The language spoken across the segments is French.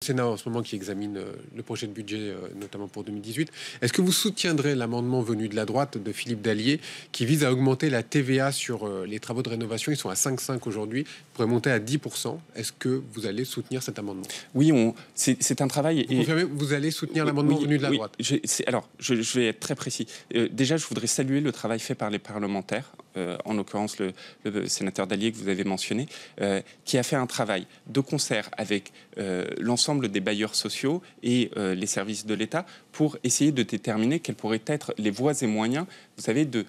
Sénat en ce moment qui examine le projet de budget, notamment pour 2018. Est-ce que vous soutiendrez l'amendement venu de la droite de Philippe Dallier qui vise à augmenter la TVA sur les travaux de rénovation? Ils sont à 5,5 aujourd'hui, ils pourraient monter à 10%. Est-ce que vous allez soutenir cet amendement? Oui, c'est un travail... Vous confirmez, vous allez soutenir l'amendement venu de la droite? Je vais être très précis. Déjà, je voudrais saluer le travail fait par les parlementaires, en l'occurrence le sénateur Dallier que vous avez mentionné, qui a fait un travail de concert avec l'ensemble des bailleurs sociaux et les services de l'État pour essayer de déterminer quels pourraient être les voies et moyens, vous savez, de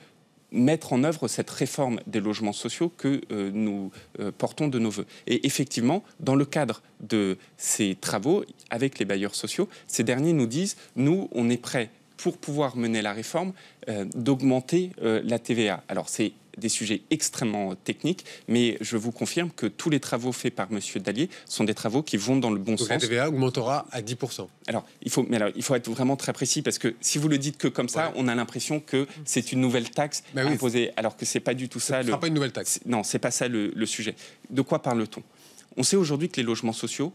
mettre en œuvre cette réforme des logements sociaux que nous portons de nos voeux. Et effectivement, dans le cadre de ces travaux avec les bailleurs sociaux, ces derniers nous disent, nous, on est prêts pour pouvoir mener la réforme, d'augmenter la TVA. Alors, c'est des sujets extrêmement techniques, mais je vous confirme que tous les travaux faits par M. Dallier sont des travaux qui vont dans le bon sens. Donc la TVA augmentera à 10%. Alors, il faut être vraiment très précis, parce que si vous le dites que comme ça, on a l'impression que c'est une nouvelle taxe imposée, alors que c'est pas du tout ça. Ce ne sera pas une nouvelle taxe. Non, c'est pas ça le sujet. De quoi parle-t-on? On sait aujourd'hui que les logements sociaux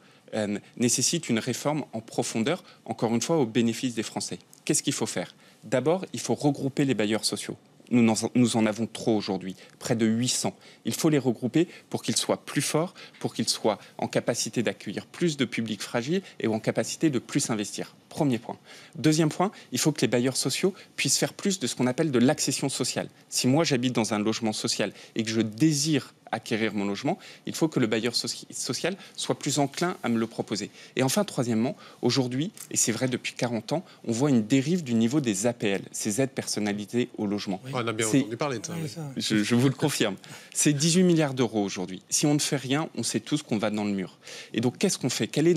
nécessitent une réforme en profondeur, encore une fois, au bénéfice des Français. Qu'est-ce qu'il faut faire? D'abord, il faut regrouper les bailleurs sociaux. Nous en avons trop aujourd'hui, près de 800. Il faut les regrouper pour qu'ils soient plus forts, pour qu'ils soient en capacité d'accueillir plus de publics fragiles et en capacité de plus investir. Premier point. Deuxième point, il faut que les bailleurs sociaux puissent faire plus de ce qu'on appelle de l'accession sociale. Si moi j'habite dans un logement social et que je désire acquérir mon logement, il faut que le bailleur social soit plus enclin à me le proposer. Et enfin, troisièmement, aujourd'hui, et c'est vrai depuis 40 ans, on voit une dérive du niveau des APL, ces aides personnalisées au logement. Oui. On a bien entendu parler de ça. Oui. Je vous le confirme. C'est 18 milliards d'euros aujourd'hui. Si on ne fait rien, on sait tous qu'on va dans le mur. Et donc, qu'est-ce qu'on fait? Quelle est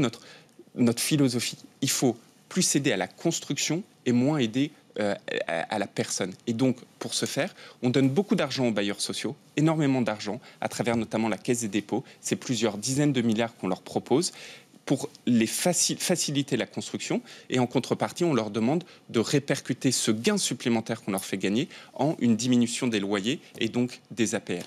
notre philosophie? Il faut plus aider à la construction et moins aider à la personne. Et donc, pour ce faire, on donne beaucoup d'argent aux bailleurs sociaux, énormément d'argent, à travers notamment la Caisse des dépôts. C'est plusieurs dizaines de milliards qu'on leur propose pour les faciliter la construction. Et en contrepartie, on leur demande de répercuter ce gain supplémentaire qu'on leur fait gagner en une diminution des loyers et donc des APL.